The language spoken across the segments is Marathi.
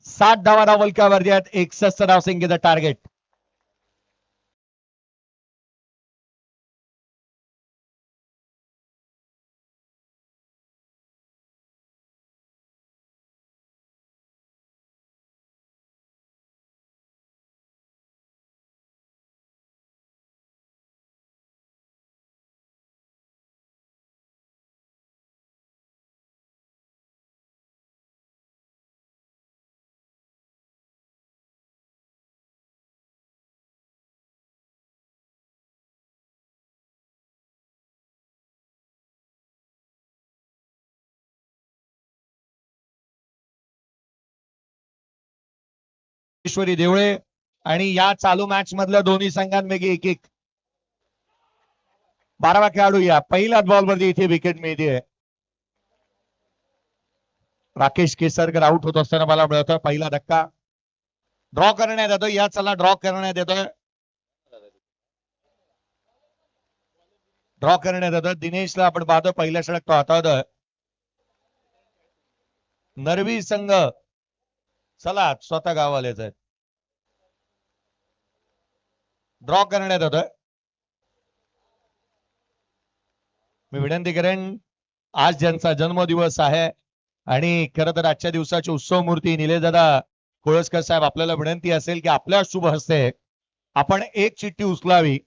7 धावा धावलक्यावरती आहेत. 61 धावसंख्येचं टार्गेट. ईश्वरी देवळे आणि या चालू मॅच मधल्या दोन्ही संघांपैकी एक एक 12वा खेळाडू या पहिल्याच बॉल वरती इथे विकेट मिळते. राकेश केसरकर आउट होत असताना मला मिळतोय पहिला धक्का. ड्रॉ करण्यात येतो. या चला ड्रॉ करण्यात येतोय. ड्रॉ करण्यात येतं. दिनेशला आपण पाहतो पहिल्या षटक तो हातावतोय. नरवी संघ चला स्वतः गावालेच आहेत. ड्रॉ करण्यात येतोय. मी विनंती करेन आज ज्यांचा जन्मदिवस आहे आणि खरं तर आजच्या दिवसाची उत्सव मूर्ती निलेशदादा कोळसकर साहेब आपल्याला विनंती असेल की आपल्या शुभ हस्ते आपण एक चिठ्ठी उचलावी.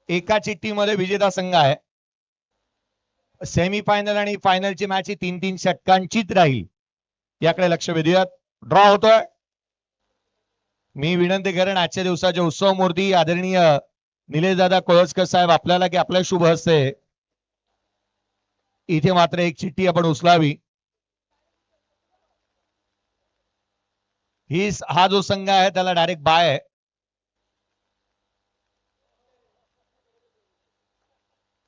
एका चिठ्ठीमध्ये विजेता संघ आहे. सेमीफायनल आणि फायनलची मॅच ही 3-3 षटकांचीच राहील याकडे लक्ष वेधूयात. ड्रॉ होतोय. मी विनंती करेन आजच्या दिवसाच्या उत्सव मूर्ती आदरणीय निलेशदादा कोळसकर साहेब आपल्याला की आपल्या शुभ हस्ते इथे मात्र एक चिठ्ठी आपण उचलावी. हा जो संघ आहे त्याला डायरेक्ट बाय आहे.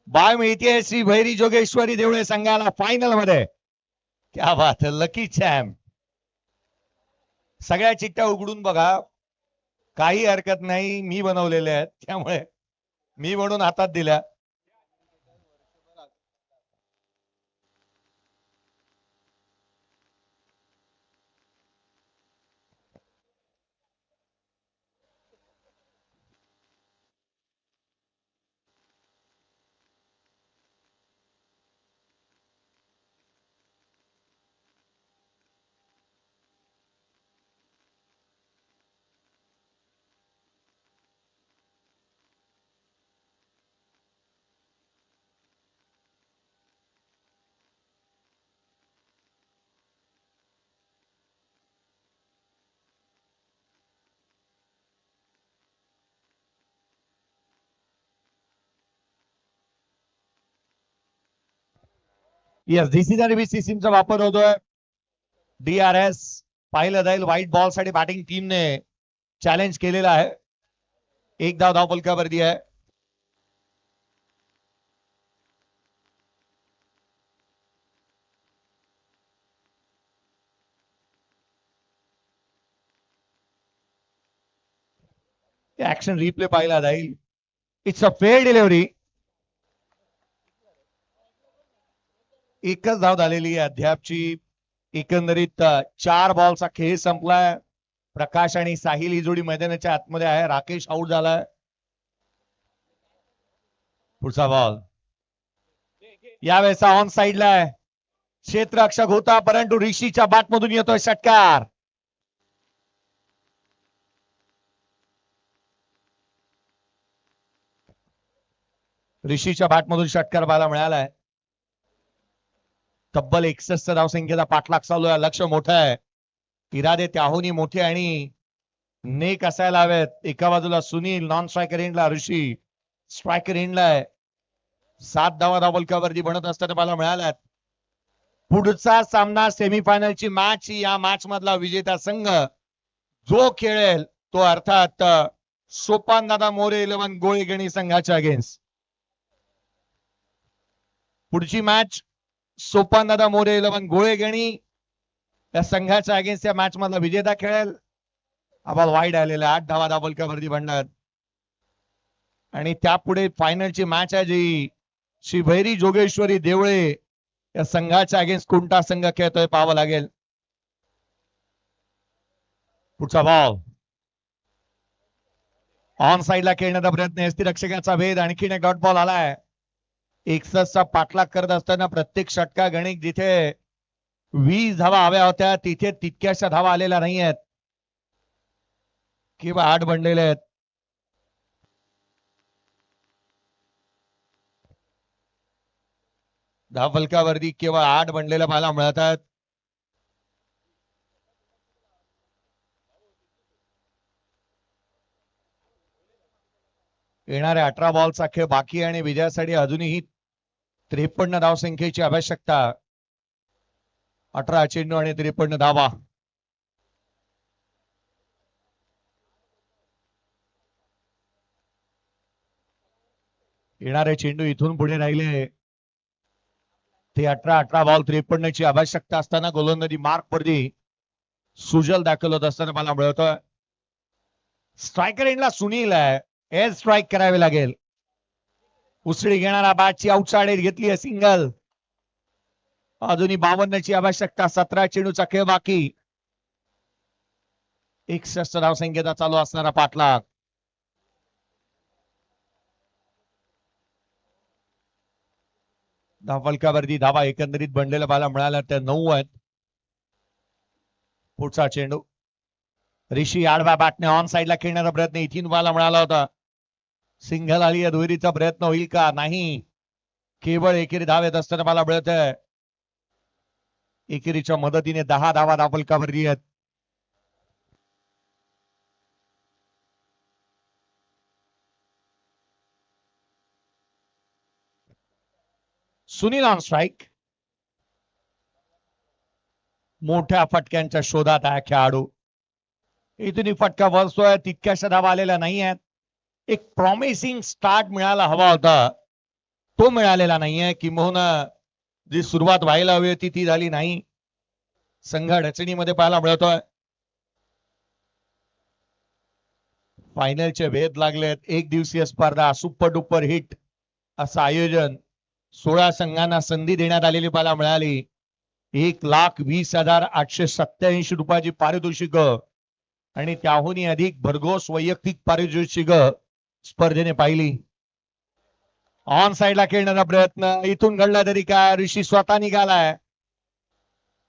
बाय मिळते श्री भैरी जोगेश्वरी देवळे संघाला फायनल मध्ये. क्या बात है, लकी चॅम्प. सगळ्या चिठ्ठ्या उघडून बघा, काही हरकत नाही. मी बनवलेले आहेत त्यामुळे मी म्हणून हातात दिल्या. येस, डीसीचा सिस्टीमचा वापर होतोय. DRS पाहिलं जाईल. व्हाईट बॉल साठी बॅटिंग टीमने चॅलेंज केलेला आहे. एक धाव धावपलकावरती आहे. ऍक्शन रिप्ले पाहिला जाईल. It's a fair delivery. एकच धाव झालेली आहे अद्यापची. एकंदरीत 4 बॉलचा खेळ संपलाय. प्रकाश आणि साहिल ही जोडी मैदानाच्या आतमध्ये आहे. राकेश आउट झालाय. पुढचा बॉल यावेळेचा ऑन साइडला आहे. क्षेत्ररक्षक होता परंतु ऋषीच्या बॅटमधून येतोय षटकार. ऋषीच्या बॅटमधून षटकार पाहायला मिळालाय. तब्बल 61 धावसंख्येचा पाठलाग चालू आहे. लक्ष मोठं आहे. इरादे त्याहूनही मोठे आणि नेक असायला हवेत. एका बाजूला सुनील नॉन स्ट्रायकर एंडला, ऋषी स्ट्रायकर एंडला आहे. 7 धावा धावलकावरती बनत असताना मला मिळाल्यात. पुढचा सामना सेमीफायनलची मॅच. या मॅच मधला विजेता संघ जो खेळेल तो अर्थात सोपान दादा मोरे 11 गोळेगणी संघाच्या अगेन्स्ट. पुढची मॅच सोपान दादा मोरे 11 गोळेगणी या संघाच्या अगेन्स्ट या मॅच मधला विजेता खेळेल. आबाल वाईड आलेला 8 धावा धावलकावरती बनणार आणि त्यापुढे फायनलची मॅच आहे जी श्री भैरी जोगेश्वरी देवळे या संघाच्या अगेन्स्ट कोणता संघ खेळतोय पाहावं लागेल. पुढचा बॉल ऑन साइडला खेळण्याचा प्रयत्न यष्टीरक्षकाचा भेद. आणखीन एक डॉट बॉल आलाय. 61चा पाठलाग करत असताना प्रत्येक षटका गणित जिथे 20 धावा हव्या होत्या तिथे तितक्याशा धावा आलेल्या नाही आहेत किंवा 8 बनलेले आहेत. धावफलकावरती केवळ 8 बनलेल्या पाहायला मिळत आहेत. येणाऱ्या 18 बॉलचा खेळ बाकी आणि विजयासाठी अजूनही 53 धावसंख्येची आवश्यकता. 18 चेंडू आणि 53 धावा. येणारे चेंडू इथून पुढे राहिले ते 18 बॉल 53 ची आवश्यकता असताना गोलंदाजी मार्क वरती सुजल दाखल होत असताना मला मिळतोय. स्ट्रायकर एंडला सुनील आहे. एअर स्ट्राईक करावी लागेल. उसळी घेणारा बॅटची आउटसाइड घेतली आहे सिंगल. अजूनही 52 ची आवश्यकता. 17 चेंडूचा खेळ बाकी. 61 धावसंख्येचा चालू असणारा पाठलाग. धावफलकावरती धावा एकंदरीत बनलेल्या पाहायला मिळाल्या त्या 9 आहेत. पुढचा चेंडू ऋषी आडव्या बॅटने ऑन साइडला खेळण्याचा प्रयत्न इथून पाहायला मिळाला होता. सिंगल आली आहे. दुहेरीचा प्रयत्न होईल का? नाही. केवळ एकेरी धाव येत असताना मला मिळत आहे. एकेरीच्या मदतीने 10 धावा धावफलकावरती आहेत. Sunil on strike. मोठ्या फटक्यांच्या शोधात आहे खेळाडू. इथून फटका बसतोय. तितक्याशा धावा आलेल्या नाही आहेत. एक प्रॉमिसिंग स्टार्ट मिळायला हवा होता तो मिळालेला नाहीये. किंबहुना जी सुरुवात व्हायला हवी होती ती झाली नाही. संघ अडचणीमध्ये पाहायला मिळतोय. फायनलचे भेद लागलेत. एक दिवसीय स्पर्धा सुपर डुपर हिट असं आयोजन 16 संघांना संधी देण्यात आलेली पाहायला मिळाली. 1,20,887 रुपयाची पारितोषिक आणि त्याहूनही अधिक भरघोस वैयक्तिक पारितोषिक स्पर्धेने पाहिली. ऑन साइडला खेळण्याचा प्रयत्न इथून घडला तरी काय. ऋषी स्वतः निघालाय.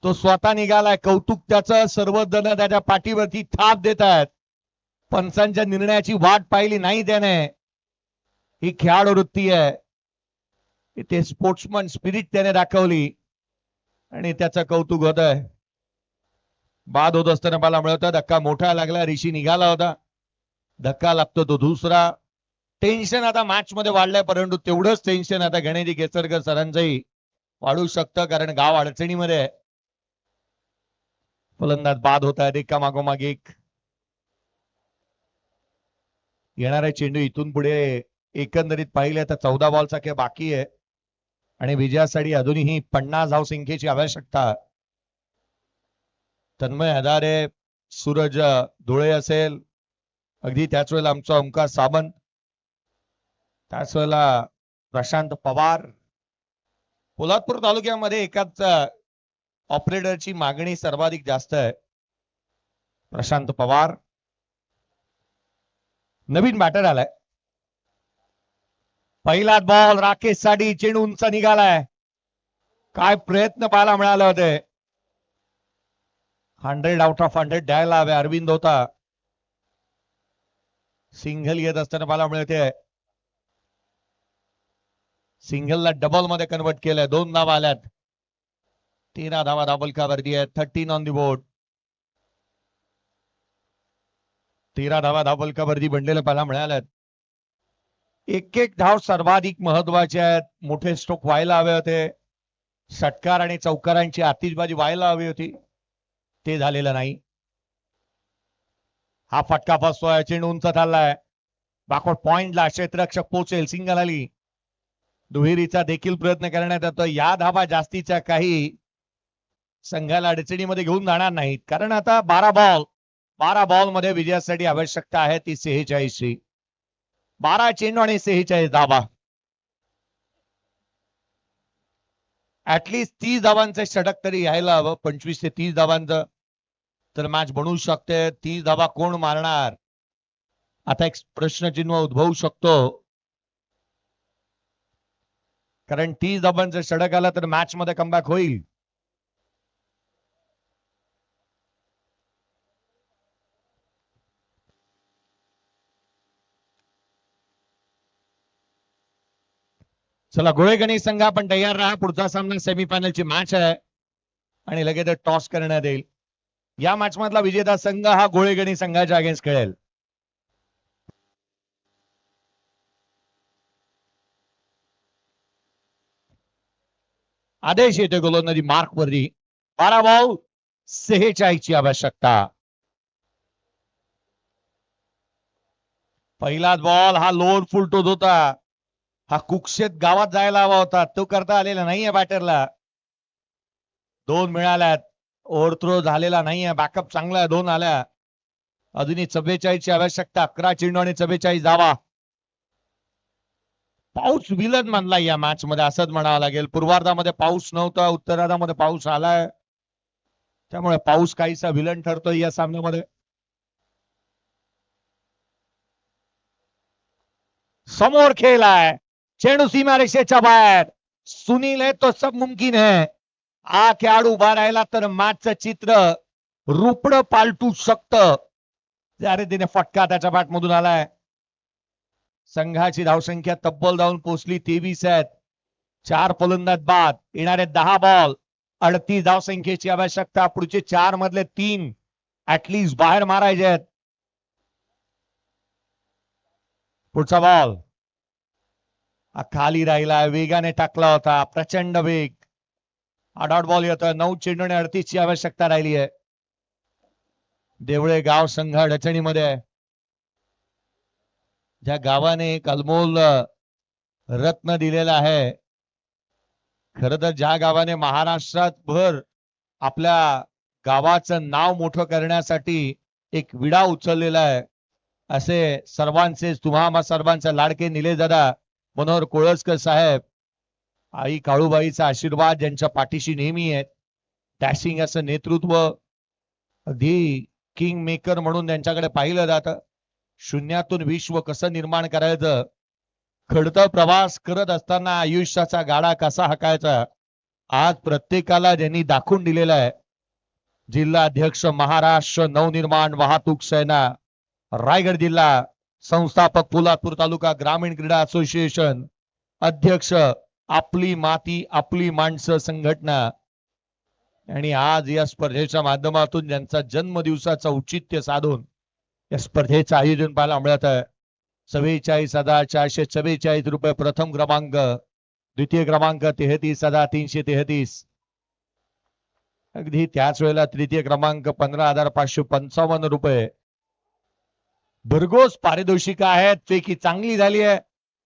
तो स्वतः निघालाय. कौतुक त्याचं. सर्वजण त्याच्या पाठीवरती थाप देत आहेत. पंचांच्या निर्णयाची वाट पाहिली नाही त्याने. ही खेळाडू वृत्ती आहे. इथे स्पोर्ट्समन स्पिरिट त्याने दाखवली आणि त्याचं कौतुक होत आहे. बाद होत असताना मला मिळत. धक्का मोठा लागला. ऋषी निघाला होता. धक्का लागतो तो दुसरा. टेन्शन आता मॅच मध्ये वाढलंय परंतु तेवढंच टेन्शन आता गणेशजी केसरकर सरांचंही वाढू शकतं कारण गाव अडचणीमध्ये आहे. फलंदाज बाद होत आहेत एका मागोमाग एक. येणारा चेंडू इथून पुढे एकंदरीत पाहिले तर 14 बॉलचा खेळ बाकी आहे आणि विजयासाठी अजूनही 50 धावसंख्येची आवश्यकता. तन्मय हजारे, सूरज धुळे असेल, अगदी त्याच वेळेला आमचा ओंकार सावंत, त्याच वेळेला प्रशांत पवार. पोलादपूर तालुक्यामध्ये एकाच ऑपरेटरची मागणी सर्वाधिक जास्त आहे. प्रशांत पवार. नवीन बॅटर आलाय. पहिला बॉल राकेश साठी. चेंडू उंच निघालाय. काय प्रयत्न पाहायला मिळाले होते. 100 आउट ऑफ 100 द्यायला हवे. अरविंद होता. सिंगल येत असताना पाहायला मिळते. सिंगलला डबल मध्ये कन्वर्ट केलंय. 2 धावा आल्यात. 13 धावा धावफलकावरती आहेत. 13 ऑन दी बोर्ड. 13 धावा धावफलकावरती बनलेल्या पाहायला मिळाल्यात. एक एक धाव सर्वाधिक महत्वाचे आहेत. मोठे स्ट्रोक व्हायला हवे होते. षटकार आणि चौकारांची आतिषबाजी व्हायला हवी होती. ते झालेलं नाही. हा फटका फसतोय. चेंडू उंच चाललाय. बॅकवर्ड पॉइंटला क्षेत्ररक्षक पोहोचेल. सिंगल आली. दुहेरीचा देखील प्रयत्न करण्यात येतो. या धावा जास्तीच्या काही संघाला अडचणीमध्ये घेऊन जाणार नाहीत कारण आता 12 बॉल मध्ये विजयासाठी आवश्यकता आहे ती 46ची. 12 चेंडू आणि 46 धावा. ऍटलीस्ट 30 धावांचं षटक तरी यायला हवं. 25 ते 30 धावांचं तर मॅच बनवू शकते. 30 धावा कोण मारणार, आता एक प्रश्नचिन्ह उद्भवू शकतो. कारण 30 धावांचं षटक आलं तर मॅच मध्ये कमबॅक होईल. चला गोळेगणी संघ आपण तयार राहा. पुढचा सामना सेमीफायनलची मॅच आहे आणि लगेच टॉस करण्यात येईल. या मॅच मधला विजेता संघ हा गोळेगणी संघाच्या अगेन्स्ट खेळेल. आदेश येतो गोलंदाजी मार्क वरती. 12 बॉल 46 ची आवश्यकता. पहिलाच बॉल हा लोअर फुल टोच होता. हा कुक्षेत गावात जायला हवा होता, तो करता आलेला नाहीये बॅटरला. 2 मिळाल्यात. ओव्हरथ्रो झालेला नाहीये. बॅकअप चांगला आहे. 2 आल्या. अजूनही 44 ची आवश्यकता. 11 चेंडू आणि 44 धावा. पाऊस विलन मानला या मॅच मध्ये असंच म्हणावं लागेल. पूर्वार्धामध्ये पाऊस नव्हता, उत्तरार्धामध्ये पाऊस आलाय, त्यामुळे पाऊस काहीसा विलन ठरतोय या सामन्यामध्ये. समोर खेळ आहे. चेंडू सीमारेषेच्या बाहेर. सुनील है तो सब मुमकिन है. हा खेळाडू उभा राहिला तर मॅचचं चित्र रुपड पालटू शकतं. अरे तिने फटका त्याच्या बॅट मधून आलाय. संघाची धावसंख्या तब्बल जाऊन पोहोचली 23 आहेत. 4 फलंदाज बाद. येणारे 10 बॉल 38 धावसंख्येची आवश्यकता. पुढचे 4 मधले 3 ऍटलिस्ट बाहेर मारायचे आहेत. पुढचा बॉल खाली राहिला. वेगाने टाकला होता. प्रचंड वेग. डॉट बॉल येतोय. 9 चेंडू आणि 38 ची आवश्यकता राहिली आहे. देवळे गाव संघ अडचणीमध्ये आहे. ज्या गावाने एक अनमोल रत्न दिलेला आहे. खर तर ज्या गावाने महाराष्ट्रात भर आपल्या गावाचं नाव मोठं करण्यासाठी एक विडा उचललेला आहे, असे सर्वांचे तुम्हा सर्वांचे लाडके निलेश दादा मनोहर कोळसकर साहेब, आई काळूबाईचा आशीर्वाद ज्यांच्या पाठीशी नेहमी आहेत. डॅशिंग असं नेतृत्व, अगदी किंग मेकर म्हणून त्यांच्याकडे पाहिलं जातं. शून्यातून विश्व कसं निर्माण करायचं, खडतर प्रवास करत असताना आयुष्याचा गाडा कसा हाकायचा, आज प्रत्येकाला ज्यांनी दाखवून दिलेला आहे. जिल्हा अध्यक्ष महाराष्ट्र नवनिर्माण वाहतूक सेना रायगड जिल्हा, संस्थापक पोलादपूर तालुका ग्रामीण क्रीडा असोसिएशन, अध्यक्ष आपली माती आपली माणसं संघटना. आणि आज या स्पर्धेच्या माध्यमातून ज्यांचा जन्मदिवसाचं औचित्य साधून या स्पर्धेचं आयोजन पाहायला मिळत आहे. 44,444 रुपये प्रथम क्रमांक, द्वितीय क्रमांक 33,333. अगदी त्याच वेळेला तृतीय क्रमांक 15,555 रुपये. भरघोस पारितोषिक आहेत. पैकी चांगली झाली आहे.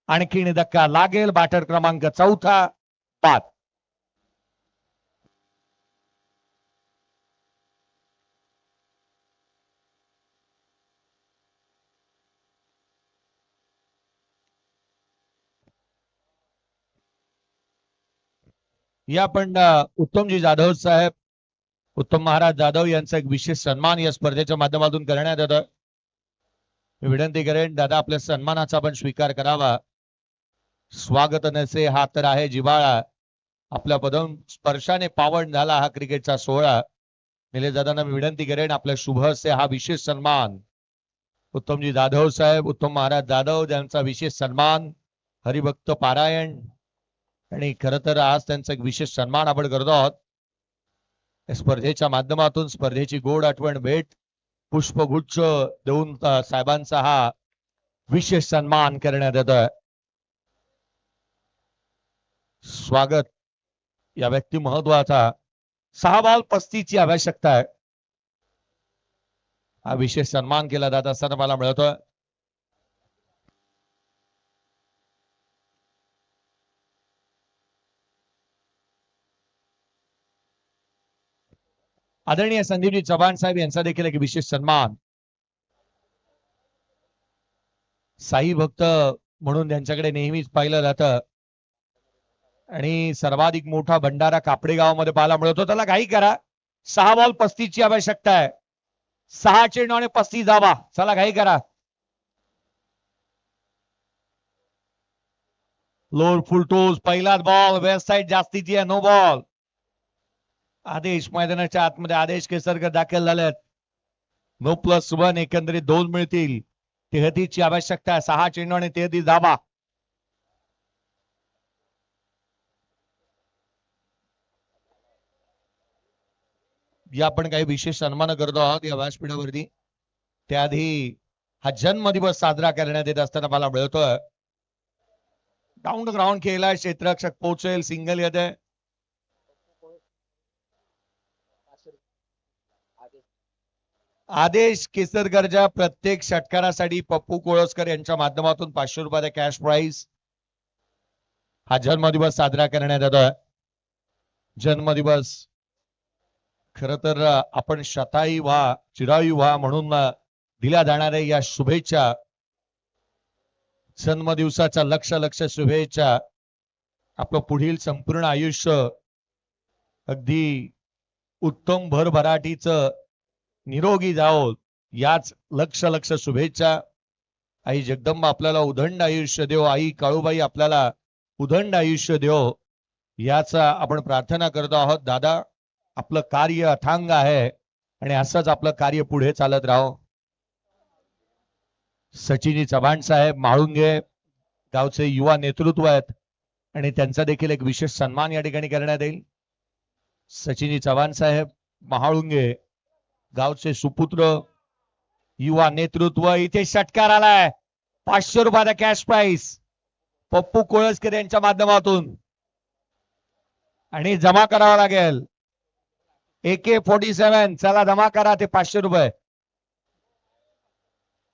आणखीन धक्का लागेल. बॅटर क्रमांक 4 बाद. या पण उत्तमजी जाधव साहेब, उत्तम महाराज जाधव यांचा एक विशेष सन्मान या स्पर्धेच्या माध्यमातून करण्यात येतोय. मी विनंती करेन दादा आपल्या सन्मानाचा पण स्वीकार करावा. स्वागत नसे हा तर आहे जिव्हाळा. आपल्या पदम स्पर्शाने पावन झाला हा क्रिकेटचा सोहळा. निलेश दादांना मी विनंती करेन आपल्या शुभ हस्ते हा विशेष सन्मान उत्तमजी जाधव साहेब, उत्तम महाराज जाधव यांचा विशेष सन्मान, हरिभक्त पारायण. आणि खर तर आज त्यांचा एक विशेष सन्मान आपण करतो आहोत. स्पर्धेच्या माध्यमातून स्पर्धेची गोड आठवण भेट पुष्पगुच्छ देऊन साहेबांचा हा विशेष सन्मान करण्यात येतोय. स्वागत या व्यक्ती महत्वाचा. 6 बॉल 35 ची आवश्यकता आहे. हा विशेष सन्मान केला जात असताना मला मिळतोय. आदरणीय संदीपजी चव्हाण साहेब यांचा देखील एक विशेष सन्मान. साई भक्त म्हणून त्यांच्याकडे नेहमीच पाहिलं जातं. आणि सर्वाधिक मोठा भंडारा कापडे गावामध्ये पाहायला मिळतो. त्याला काही करा. 6 बॉल 35 ची आवश्यकता आहे. 6 चेंडू आणि 35 धावा. चला घाई करा. लोअर फुल टोज पहिलाच बॉल वेस्ट साइड जास्तीची आहे. No ball. आदेश मैदानाच्या आतमध्ये आदेश केसरकर दाखल झालेत. 9+1 एकंदरीत 2 मिळतील. 33 ची आवश्यकता आहे. 6 चेंडू आणि 33 धावा. या आपण काही विशेष सन्मान करतो आहोत या व्यासपीठावरती. त्याआधी हा जन्मदिवस साजरा करण्यात येत असताना मला मिळतोय. डाऊन द ग्राउंड खेळला क्षेत्ररक्षक पोहोचेल सिंगल येते. आदेश केसरकरच्या प्रत्येक षटकारासाठी पप्पू कोळसकर यांच्या माध्यमातून 500 रुपयाचा कॅश प्राइज. हा जन्मदिवस साजरा करण्यात येतोय. जन्मदिवस खर तर आपण शतायू व्हा चिरायू व्हा म्हणून दिल्या जाणाऱ्या या शुभेच्छा, जन्मदिवसाच्या लक्ष शुभेच्छा, आपलं पुढील संपूर्ण आयुष्य अगदी उत्तम भरभराटीचं निरोगी जाओ याच लक्ष शुभेच्छा. आई जगदंबा आपल्याला उदंड आयुष्य देव. आई काळूबाई आपल्याला उदंड आयुष्य देव याचा आपण प्रार्थना करतो आहोत. दादा आपलं कार्य अथांग आहे आणि असंच आपलं कार्य पुढे चालत राहो. सचिनी चव्हाण साहेब म्हाळुंगे गावचे युवा नेतृत्व आहेत आणि त्यांचा देखील एक विशेष सन्मान या ठिकाणी करण्यात येईल. सचिनी चव्हाण साहेब म्हाळुंगे गावचे सुपुत्र युवा नेतृत्व. इथे षटकार आलाय. 500 रुपयाचा कॅश प्राइज पप्पू कोळसकर यांच्या माध्यमातून आणि जमा करावा लागेल. AK-47 चला जमा करा ते 500 रुपये.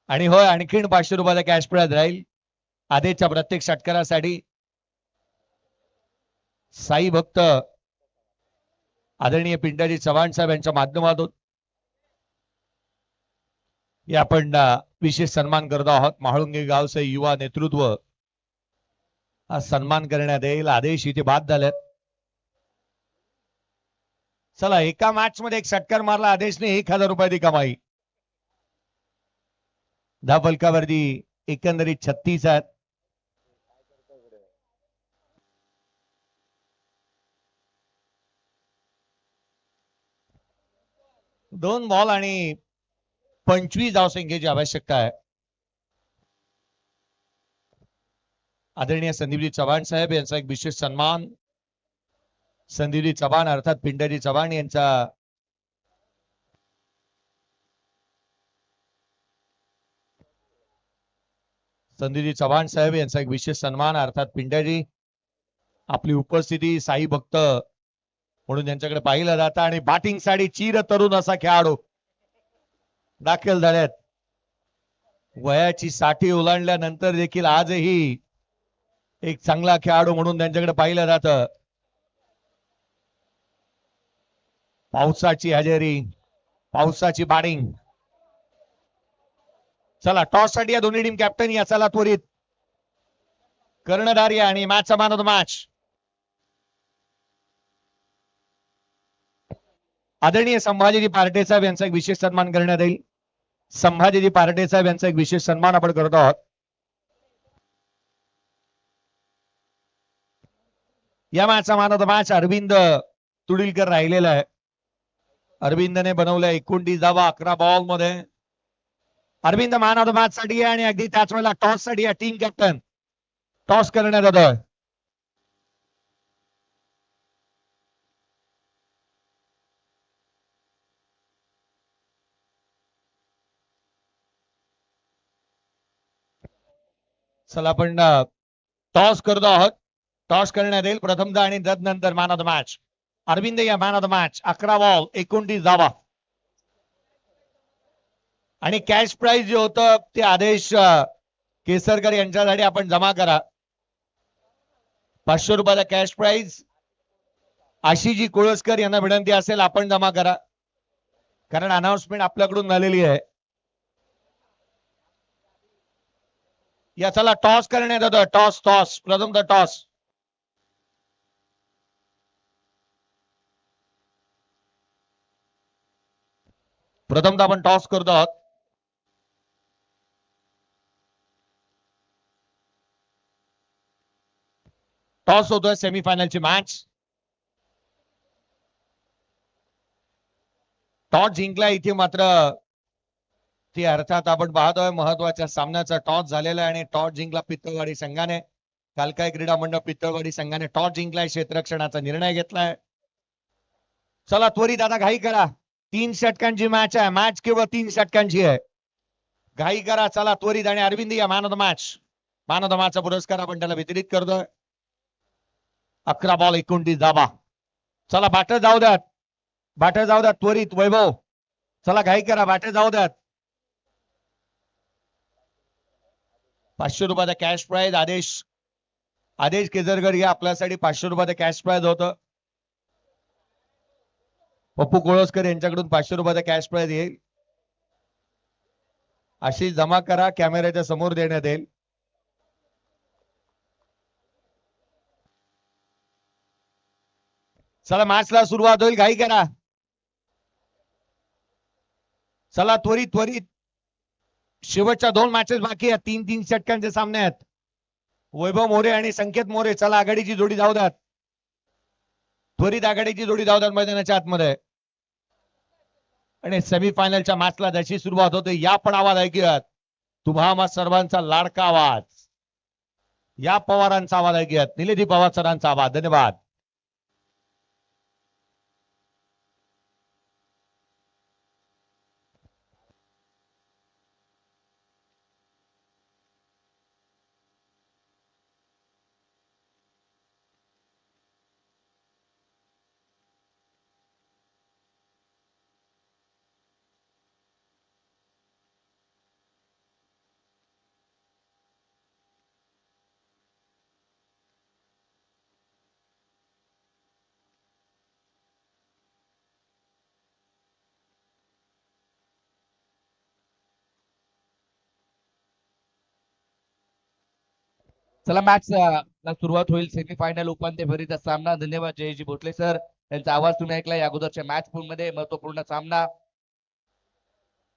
आणि होय आणखीन 500 रुपयाचा कॅश प्राइज राहील आदेशच्या प्रत्येक षटकारासाठी. साई भक्त आदरणीय पिंटाजी चव्हाण साहेब यांच्या माध्यमातून या आपण विशेष सन्मान करत आहोत. म्हाळुंगे गावचे युवा नेतृत्व हा सन्मान करण्यात येईल. आदेश इथे बाद झालेत. चला एका मॅच मध्ये एक षटकार मारला आदेशने 1000 रुपयाची कमाई. दहा फलकावरती एकंदरीत 36 आहेत. दोन बॉल आणि 25 धावसंख्येची आवश्यकता आहे. आदरणीय संदीपजी चव्हाण साहेब यांचा एक विशेष सन्मान. संदीपजी चव्हाण अर्थात पिंटाजी चव्हाण यांचा संदीपजी चव्हाण साहेब यांचा एक विशेष सन्मान अर्थात पिंटाजी. आपली उपस्थिती साई भक्त म्हणून त्यांच्याकडे पाहिलं जातं आणि बॅटिंग साठी चिर तरुण असा खेळाडू दाखल झाल्यात. वयाची 60 ओलांडल्यानंतर देखील आजही एक चांगला खेळाडू म्हणून त्यांच्याकडे पाहिलं जातं. पावसाची हजेरी, पावसाची बॅटिंग. चला टॉस साठी या दोन्ही टीम कॅप्टन या. चला त्वरित कर्णधार आणि मॅचचा मॅन ऑफ द मॅच आदरणीय संभाजीजी पार्टे साहेब यांचा एक विशेष सन्मान करण्यात येईल. संभाजीजी पार्टे साहेब यांचा एक विशेष सन्मान आपण करत आहोत. या मॅचचा man of the match Arvind Tudilkar राहिलेला आहे. अरविंदने बनवलं 29 धावा 11 बॉल मध्ये. Arvind man of the match साठी आहे आणि अगदी त्याच वेळेला टॉस साठी आहे. टीम कॅप्टन टॉस करण्यात येतोय. चला आपण टॉस करतो आहोत. टॉस करण्यात येईल प्रथमतः आणि तदनंतर man of the match. Arvind या man of the match. 11 ball 29 धावा आणि कॅश प्राइज जे होतं ते आदेश केसरकर यांच्यासाठी आपण जमा करा. 500 रुपयाचा कॅश प्राइज. आशिजी कोळसकर यांना विनंती असेल आपण जमा करा कारण अनाउन्समेंट आपल्याकडून झालेली आहे. या चला टॉस करण्यात येतो. टॉस टॉस प्रथमतः टॉस. प्रथमतः आपण टॉस करतो आहोत. टॉस होतोय सेमीफायनलची मॅच. टॉस जिंकला इथे मात्र ती अर्थात आपण पाहतोय महत्वाच्या सामन्याचा टॉस झालेला आहे आणि टॉस जिंकला पित्तळवाडी संघाने. कालकाय क्रीडा मंडळ पित्तळवाडी संघाने टॉस जिंकलाय, क्षेत्ररक्षणाचा निर्णय घेतलाय. चला त्वरित आता घाई करा, 3 षटकांची मॅच आहे. मॅच केवळ 3 षटकांची आहे. घाई करा, चला त्वरित. आणि अरविंद या man of the match. Man of the मॅचचा पुरस्कार आपण त्याला वितरित करतोय. 11 बॉल 29 धावा. चला बॅटर जाऊ द्यात, बॅटर जाऊ द्यात त्वरित. वैभव चला घाई करा, बॅटर जाऊ द्यात. 500 रुपयाचा कॅश प्राइज. आदेश आदेश केजरकर या आपल्यासाठी 500 रुपयाचा कॅश प्राइज होतं. पप्पू कोळसकर यांच्याकडून 500 रुपयाचा कॅश प्राइज येईल. अशी जमा करा, कॅमेऱ्याच्या समोर देण्यात येईल. चला मॅचला सुरुवात होईल, घाई करा. चला त्वरित त्वरित. शेवटच्या 2 मॅचेस बाकी आहेत. 3-3 षटकांचे सामने आहेत. वैभव मोरे आणि संकेत मोरे, चला आघाडीची जोडी जाऊ द्यात. त्वरित आघाडीची जोडी जाऊ द्यात मैदानाच्या आतमध्ये. आणि सेमीफायनलच्या मॅचला जशी सुरुवात होते, या पण आवाज ऐकूयात. तुम्हा सर्वांचा लाडका आवाज, या पवारांचा आवाज ऐकूयात. निलेदी पवार सरांचा आवाज. धन्यवाद. चला मॅच ला सुरुवात होईल. सेमीफायनल उपांत्य फेरीचा सामना. धन्यवाद जयजी भोसले सर, यांचा आवाज तुम्ही ऐकला. या अगोदरच्या मॅच मध्ये महत्वपूर्ण सामना.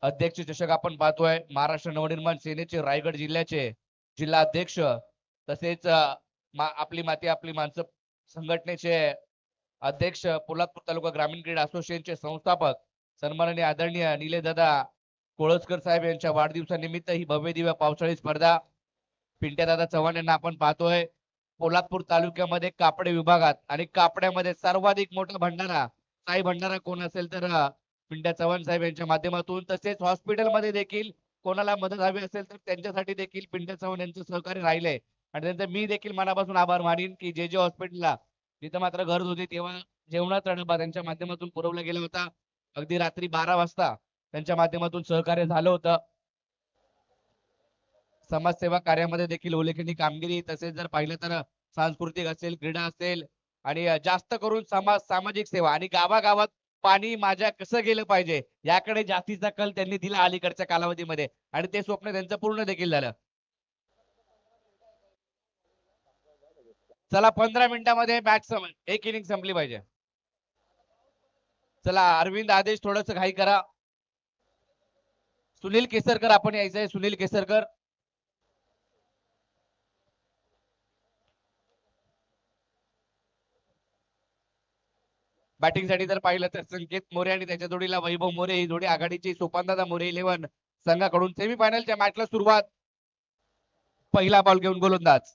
अध्यक्ष चषक आपण पाहतोय. महाराष्ट्र नवनिर्माण सेनेचे रायगड जिल्ह्याचे जिल्हा अध्यक्ष, तसेच आपली माती आपली माणसं संघटनेचे अध्यक्ष, पोलादपूर तालुका ग्रामीण क्रीडा असोसिएशनचे संस्थापक सन्माननीय आदरणीय निलेदादा कोळसकर साहेब यांच्या वाढदिवसानिमित्त ही भव्य दिव्य पावसाळी स्पर्धा पिंट्यादादा चव्हाण यांना आपण पाहतोय. पोलादपूर तालुक्यामध्ये कापडे विभागात आणि कापड्यामध्ये सर्वाधिक मोठा भंडारा, साई भंडारा कोण असेल तर पिंट्या चव्हाण साहेब यांच्या माध्यमातून. तसेच हॉस्पिटलमध्ये देखील कोणाला मदत हवी असेल तर त्यांच्यासाठी देखील पिंट्या चव्हाण यांचं सहकार्य राहिलंय. आणि त्यांचं मी देखील मनापासून आभार मानीन की जे हॉस्पिटलला जिथं मात्र गरज होती तेव्हा जेवणाचा डबा त्यांच्या माध्यमातून पुरवला गेला होता. अगदी रात्री 12 वाजता त्यांच्या माध्यमातून सहकार्य झालं होतं. समाजसेवा कार्यामध्ये देखील उल्लेखनीय कामगिरी, तसेच जर पाहिलं तर सांस्कृतिक असेल, क्रीडा असेल, आणि जास्त करून सामाजिक सेवा आणि गावागावात पाणी माझ्या कसं गेलं पाहिजे याकडे जास्तीचा कल त्यांनी दिला अलीकडच्या कालावधीमध्ये, आणि ते स्वप्न त्यांचं पूर्ण देखील झालं. चला 15 मिनिटांमध्ये मॅच एक इनिंग संपली पाहिजे. चला अरविंद, आदेश थोडस घाई करा. सुनील केसरकर आपण यायचंय. सुनील केसरकर. बॅटिंग साठी जर पाहिलं तर संकेत मोरे आणि त्याच्या जोडीला वैभव मोरे, ही जोडी आघाडीची. सोपानदादा मोरे 11 संघाकडून. सेमीफायनलच्या मॅचला सुरुवात. पहिला बॉल घेऊन गोलंदाज.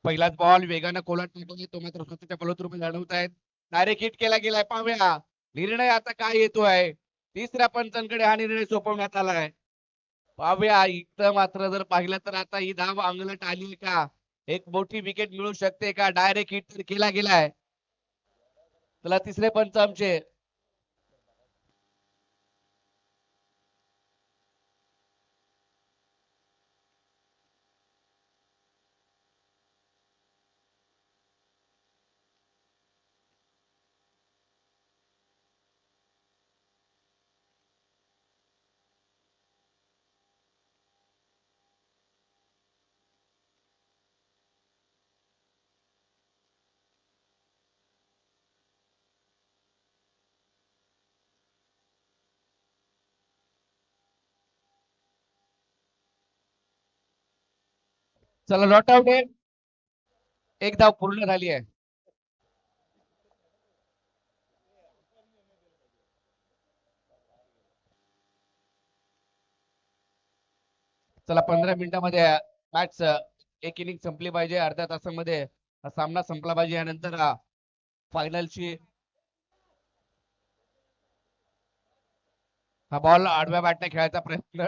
पहिलाच बॉल वेगानं कोलाट टाकून तो मात्र स्वतःच्या फलद्रूपे लढवतायत. डायरेक्ट हिट केला गेलाय. पाहूया निर्णय आता काय येतोय. तिसऱ्या पंचांकडे हा निर्णय सोपवण्यात आलाय. पाहूया इथं मात्र जर पाहिलं तर आता ही धाव अंगलट आली का, एक मोठी विकेट मिळू शकते का. डायरेक्ट हिट तर केला गेलाय. चला तिसरे पंच आमचे. चला नॉट आउट आहे. एक धाव पूर्ण झाली आहे. चला 15 मिनिटांमध्ये मॅच एक इनिंग संपली पाहिजे. अर्ध्या तासामध्ये हा सामना संपला पाहिजे. यानंतर फायनलची हा बॉल आडव्या बॅटने खेळायचा प्रयत्न.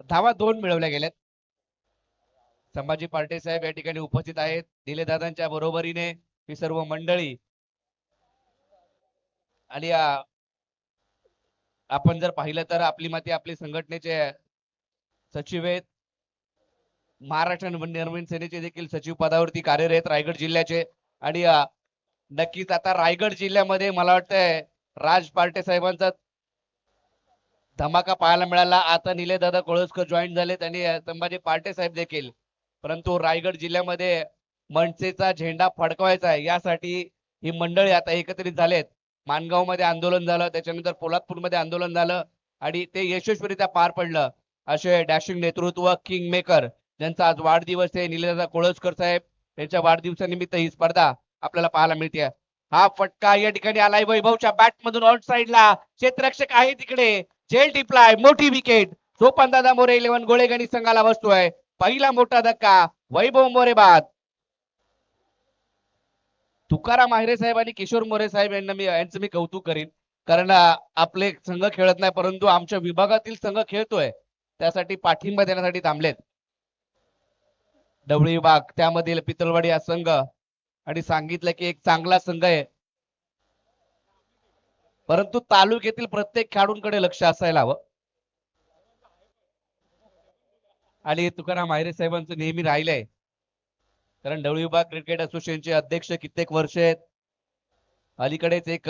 धावा 2 मिळवल्या गेल्यात. संभाजी पार्टे साहेब या ठिकाणी उपस्थित आहेत. दिलेदादांच्या बरोबरीने ही सर्व मंडळी. आणि आपण जर पाहिलं तर आपली माती आपली संघटनेचे सचिव आहेत. महाराष्ट्र नवनिर्माण सेनेचे देखील सचिव पदावरती कार्यरत रायगड जिल्ह्याचे. आणि नक्कीच आता रायगड जिल्ह्यामध्ये मला वाटतंय राज पार्टे साहेबांचा धमाका पाहायला मिळाला. आता निलेदादा कोळसकर जॉईन झालेत आणि संभाजी पार्टे साहेब देखील. परंतु रायगड जिल्ह्यामध्ये मनसेचा झेंडा फडकवायचा आहे यासाठी ही मंडळी आता एकत्रित झालेत. माणगाव मध्ये आंदोलन झालं, त्याच्यानंतर पोलादपूरमध्ये आंदोलन झालं आणि ते यशस्वीरित्या पार पडलं. असे डॅशिंग नेतृत्व किंग मेकर ज्यांचा आज वाढदिवस आहे निलेदादा कोळसकर साहेब यांच्या वाढदिवसानिमित्त ही स्पर्धा आपल्याला पाहायला मिळते. हा फटका या ठिकाणी आलाय वैभवच्या बॅट मधून आउट साइडला. क्षेत्ररक्षक आहे तिकडे. झेल टिपलाय. मोठी विकेट. सोपानदादा मोरे 11 गोळेगणी संघाला बसतोय. पहिला मोठा धक्का. वैभव मोरे बाद. तुकाराम आहिरे साहेब आणि किशोर मोरे साहेब यांचं मी कौतुक करीन. कारण आपले संघ खेळत नाही परंतु आमच्या विभागातील संघ खेळतोय त्यासाठी पाठिंबा देण्यासाठी थांबलेत. डवळी विभाग त्यामधील पितळवाडी हा संघ आणि सांगितलं की एक चांगला संघ आहे परंतु तालुक्यातील प्रत्येक खेळाडूंकडे लक्ष असायला हवं. आणि तुकाराम आहिरे साहेबांचं नेहमी राहिलंय. कारण डवळी विभाग क्रिकेट असोसिएशनचे अध्यक्ष कित्येक वर्ष आहेत. अलीकडेच एक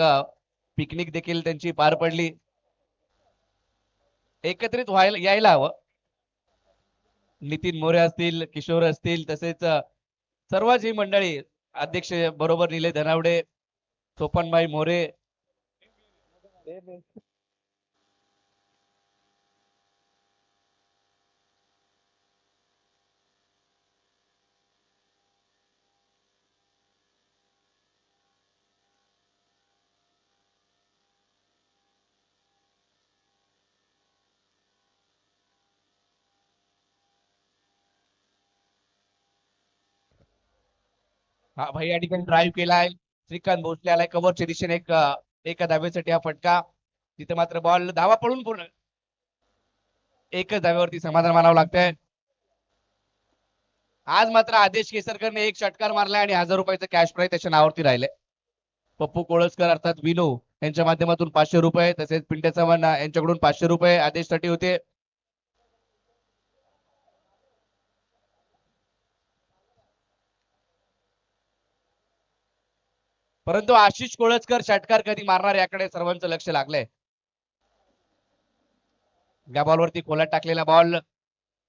पिकनिक देखील त्यांची पार पडली. एकत्रित व्हायला यायला हवं. नितीन मोरे असतील, किशोर असतील, तसेच सर्व जी मंडळी अध्यक्ष बरोबर निले धनावडे, सोपनभाई मोरे. हा भाई या ठिकाणी ड्राईव्ह केलाय. श्रीकांत भोसले आलाय कव्हरच्या दिशेने एका धावेसाठी हा फटका. तिथे मात्र बॉल धावा पडून पूर्ण एकच धाव्यावरती समाधान मानावं लागतंय. आज मात्र आदेश केसरकरने एक षटकार मारलाय आणि 1000 रुपयाचं कॅश प्राईज त्याच्या नावावरती राहिले. पप्पू कोळसकर अर्थात विनो यांच्या माध्यमातून 500 रुपये तसेच पिंट्या चव्हाण यांच्याकडून 500 रुपये आदेशसाठी होते. परंतु आशिष कोळसकर षटकार कधी मारणार याकडे सर्वांचं लक्ष लागलंय. या बॉलवरती खोलात टाकलेला बॉल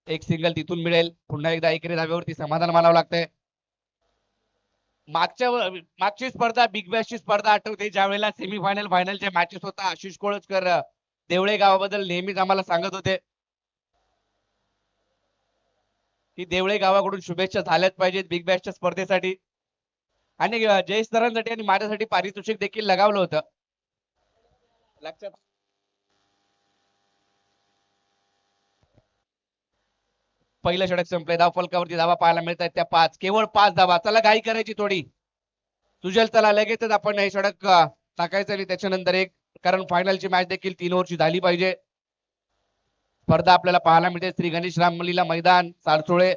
एक सिंगल तिथून मिळेल. पुन्हा एकदा एकेरी धाव्यावरती समाधान मानावं लागतंय. मागची स्पर्धा बिग बॅशची स्पर्धा आठवते ज्या वेळेला सेमीफायनल फायनलच्या मॅचेस होता. आशिष कोळसकर देवळे गावाबद्दल नेहमीच आम्हाला सांगत होते की देवळे गावाकडून शुभेच्छा झाल्याच पाहिजेत बिग बॅशच्या स्पर्धेसाठी. आणि जयेश सरांसाठी आणि माझ्यासाठी पारितोषिक देखील लगावलं होतं. लक्षात पहिलं षटक संपलंय. धाव फलकावरती धावा पाहायला मिळत आहेत त्या 5. केवळ 5 धावा. चला घाई करायची थोडी. सुजल चला लगेचच आपण हे षटक टाकायचं आणि त्याच्यानंतर एक कारण फायनलची मॅच देखील 3 ओव्हरची झाली पाहिजे. स्पर्धा आपल्याला पाहायला मिळते श्री गणेश रामलीला मैदान सारसोळे.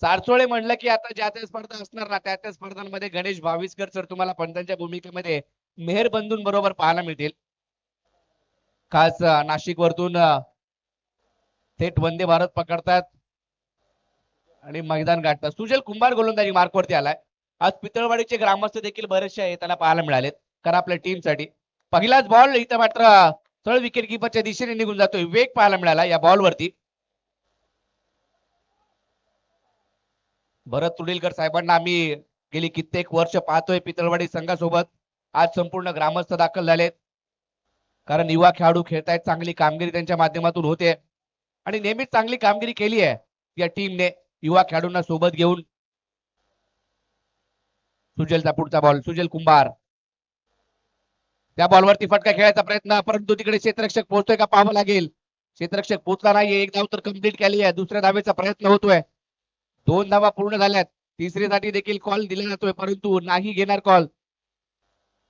सारसोळे म्हणलं की आता ज्या त्या स्पर्धा असणार ना त्या त्या स्पर्धांमध्ये गणेश भाविस्कर सर तुम्हाला पंतांच्या भूमिकेमध्ये मेहर बंधून बरोबर पाहायला मिळतील. खास नाशिक वरतून थेट वंदे भारत पकडतात आणि मैदान गाठतात. सुजल कुंभार गोलंदाजी मार्कवरती आलाय. आज पितळवाडीचे ग्रामस्थ देखील बरेचसे येताना पाहायला मिळालेत कारण आपल्या टीमसाठी पहिलाच बॉल इथं मात्र सरळ विकेट किपरच्या दिशेने निघून जातोय. वेग पाहायला मिळाला या बॉलवरती. भरत तुडीलकर साहेबांना आम्ही गेली कित्येक वर्ष पाहतोय पितळवाडी संघासोबत. आज संपूर्ण ग्रामस्थ दाखल झालेत, कारण युवा खेळाडू खेळतायत, चांगली कामगिरी त्यांच्या माध्यमातून होते आणि नेहमीच चांगली कामगिरी केली आहे या टीमने युवा खेळाडूंना सोबत घेऊन. सुजलचा पुढचा बॉल, सुजल कुंभार, त्या बॉलवरती फटका खेळायचा प्रयत्न, परंतु तिकडे क्षेत्ररक्षक पोहोचतोय का पाहावं लागेल. क्षेत्ररक्षक पोहोचला नाहीये. एक धाव तर कंप्लीट केली आहे, दुसऱ्या धावेचा प्रयत्न होतोय. 2 धावा पूर्ण झाल्यात. तिसरीसाठी देखील कॉल दिला जातोय, परंतु नाही घेणार कॉल.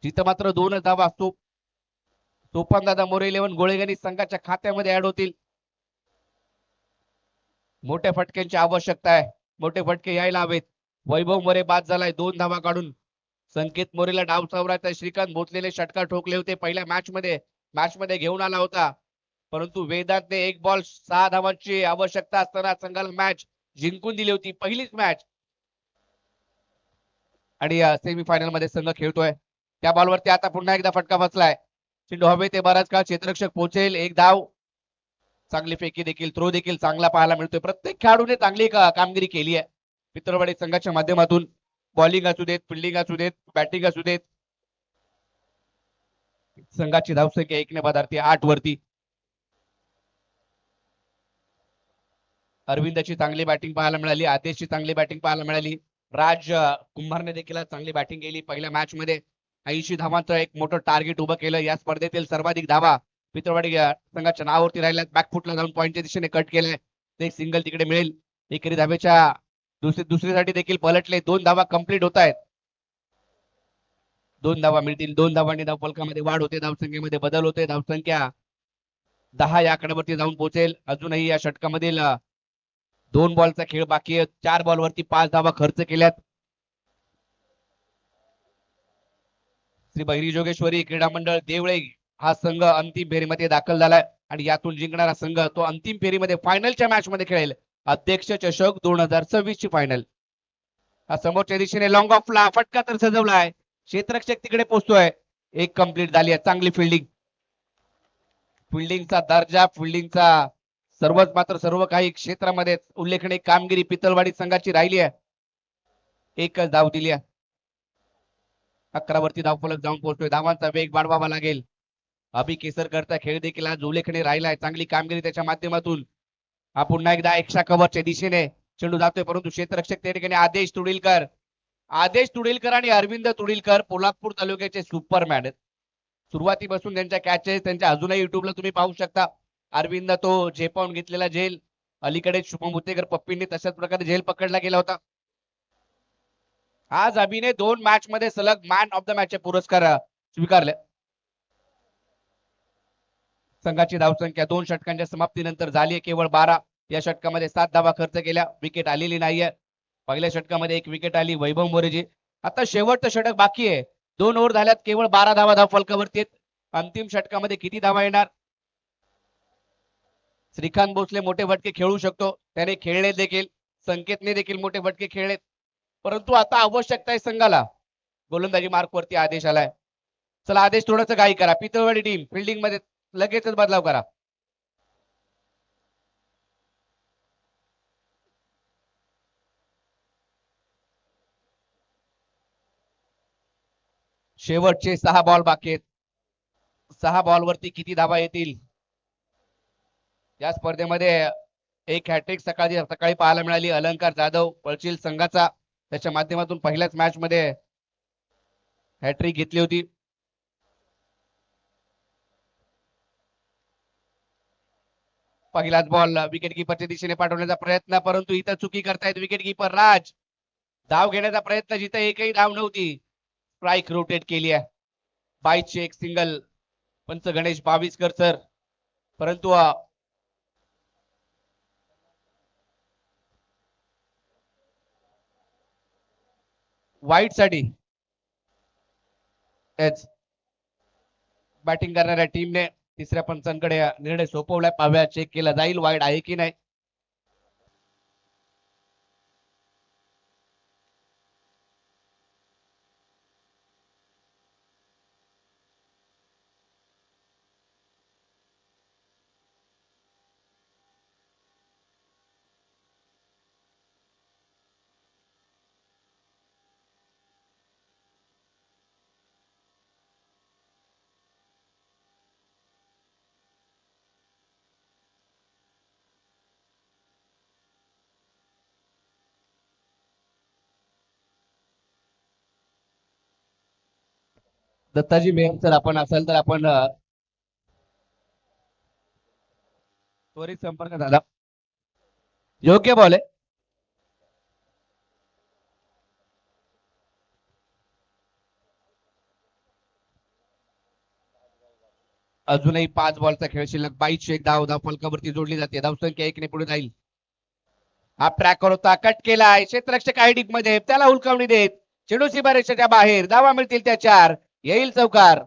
जिथं मात्र 2च धावा असतो. सोपानदादा मोरे 11 गोळेगानी संघाच्या खात्यामध्ये ऍड होतील. मोठ्या फटक्यांची आवश्यकता आहे, मोठे फटके यायला हवेत. वैभव मोरे बाद झालाय 2 धावा काढून. संकेत मोरेला डाव सावरायचा. श्रीकांत भोसलेने षटकार ठोकले होते पहिल्या मॅच मध्ये घेऊन आला होता, परंतु वेदांतने 1 बॉल 6 धावांची आवश्यकता असताना संघाला मॅच जिंकून दिली होती, पहिलीच मॅच. आणि सेमीफायनल मध्ये संघ खेळतोय. त्या बॉलवरती आता पुन्हा एकदा फटका बसलाय. चेंडू हवे ते बराच काळ क्षेत्ररक्षक पोहोचेल. 1 धाव. चांगली फेकी देखील, थ्रो देखील चांगला पाहायला मिळतोय. प्रत्येक खेळाडूने चांगली कामगिरी केली आहे पितळवाडी संघाच्या माध्यमातून. बॉलिंग असू देत, फिल्डिंग असू देत, बॅटिंग असू देत. संघाची धावसंख्या 1 ने बदारती 8 वरती. अरविंदची चांगली बॅटिंग पाहायला मिळाली, आदेशची चांगली बॅटिंग पाहायला मिळाली. राज कुंभारने देखील चांगली बॅटिंग केली. पहिल्या मॅच मध्ये 80 धावांचं एक मोठं टार्गेट उभं केलं. या स्पर्धेतील सर्वाधिक धावा पितळवाडी संघाच्या नावावरती राहिल्यात. बॅकफुटला जाऊन पॉईंटच्या दिशेने कट केलंय. एक सिंगल तिकडे मिळेल. एकेरी धावेच्या दुसरीसाठी देखील पलटले. 2 धावा कंप्लीट होत आहेत. 2 धावा मिळतील. 2 धावांनी धावफलकामध्ये वाढ होते, धावसंख्येमध्ये बदल होते. धावसंख्या 10 या आकड्यावरती जाऊन पोहोचेल. अजूनही या षटकामधील 2 बॉलचा खेळ बाकी आहे. 4 बॉलवरती 5 धावा खर्च केल्यात. श्री बहिरी जोगेश्वरी क्रीडा मंडळ देवळे हा संघ अंतिम फेरीमध्ये दाखल झालाय आणि यातून जिंकणारा संघ तो अंतिम फेरीमध्ये फायनलच्या मॅच मध्ये खेळेल. अध्यक्ष चषक 2026 ची फायनल. हा समोरच्या दिशेने लॉंग ऑफला फटका तर सजवलाय. क्षेत्ररक्षक तिकडे पोहोचतोय. 1 कंप्लीट झाली आहे. चांगली फिल्डिंगचा दर्जा, फिल्डिंगचा सर्व काही क्षेत्रामध्ये उल्लेखनीय कामगिरी पितळवाडी संघाची राहिली आहे. 1च धाव दिली आहे. 11 वरती धावफलक जाऊन पोहोचतोय. धावांचा वेग वाढवावा लागेल. अभि केसरकरचा खेळ देखील आज उल्लेखनीय राहिलाय. चांगली कामगिरी त्याच्या माध्यमातून. हा पुन्हा एकदा एक्स्ट्रा कव्हरच्या दिशेने चेंडू जातोय, परंतु क्षेत्ररक्षक त्या ठिकाणी आदेश तुडीलकर आणि अरविंद तुडीलकर पोलादपूर तालुक्याचे सुपरमॅन आहेत. सुरुवातीपासून त्यांच्या कॅचेस त्यांच्या अजूनही युट्यूबला तुम्ही पाहू शकता. अरविंद तो झेपावून घेतलेला झेल, अलीकडे शुभम हुतेकर पप्पींनी तशाच प्रकारे झेल पकडला गेला होता. आज अभिने 2 मॅच मध्ये सलग मॅन ऑफ द मॅच चे पुरस्कार स्वीकारले. संघाची धावसंख्या 2 षटकांच्या समाप्तीनंतर झाली आहे केवळ 12. या षटकामध्ये 7 धावा खर्च केल्या. विकेट आलेली नाहीये. पहिल्या षटकामध्ये 1 विकेट आली वैभव मोरेची. आता शेवटचं षटक बाकी आहे. 2 ओव्हर झाल्यात, केवळ 12 धावा धावफलकावरती आहेत. अंतिम षटकामध्ये किती धावा येणार? श्रीकांत भोसले मोठे फटके खेळू शकतो, त्याने खेळले देखील. संकेतने देखील मोठे फटके खेळलेत, परंतु आता आवश्यकता आहे संघाला. गोलंदाजी मार्क वरती आदेश आलाय. चला आदेश थोडंसं घाई करा. पितळवाडी टीम फिल्डिंग मध्ये लगेचच बदलाव करा. शेवटचे 6 बॉल बाकी आहेत. 6 बॉल वरती किती धावा येतील? या स्पर्धेमध्ये एक हॅट्रिक सकाळी पाहायला मिळाली. अलंकार जाधव पळशील संघाचा, त्याच्या माध्यमातून पहिल्याच मॅच मध्ये हॅट्रिक घेतली होती. पहिलाच बॉल विकेट कीपरच्या दिशेने पाठवण्याचा प्रयत्न, परंतु इथं चुकी करतायत विकेट कीपर राज. धाव घेण्याचा प्रयत्न, जिथे एकही धाव नव्हती. स्ट्राईक रोटेट केली आहे. 22 एक सिंगल पंच गणेश बाविस्कर सर, परंतु वाईट साठी बॅटिंग करणाऱ्या टीमने तिसऱ्या पंचांकडे निर्णय सोपवलाय. पाव्या चेक केला जाईल वाईट आहे की नाही. दत्ताजी मेहर सर आपण असाल तर आपण त्वरित संपर्क झाला. योग्य बॉल आहे. अजूनही 5 बॉलचा खेळ शिल्लक. 22 एक धाव फलकावरती जोडली जाते. धावसंख्या 1 ने पुढे जाईल. हा ट्रॅकर होता, कट केलाय. क्षेत्ररक्षक हायडिक मध्ये त्याला हुलकावणी देत चेंडू सीमारेषेच्या बाहेर. धावा मिळतील त्या 4. येईल चौकार.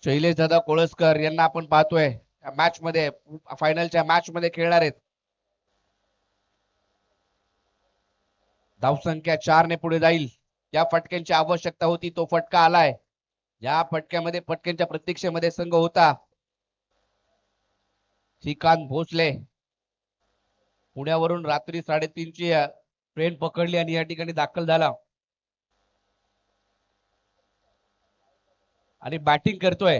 शैलेश दादा कोळसकर यांना आपण पाहतोय मॅच मध्ये, फायनलच्या मॅच मध्ये खेळणार आहेत. धावसंख्या 4 ने पुढे जाईल. या फटक्यांची आवश्यकता होती, तो फटका आलाय. या फटक्यामध्ये फटक्यांच्या प्रतीक्षेमध्ये संघ होता. श्रीकांत भोसले पुण्यावरून रात्री 3:30 ची ट्रेन पकडली आणि या ठिकाणी दाखल झाला आणि बॅटिंग करतोय.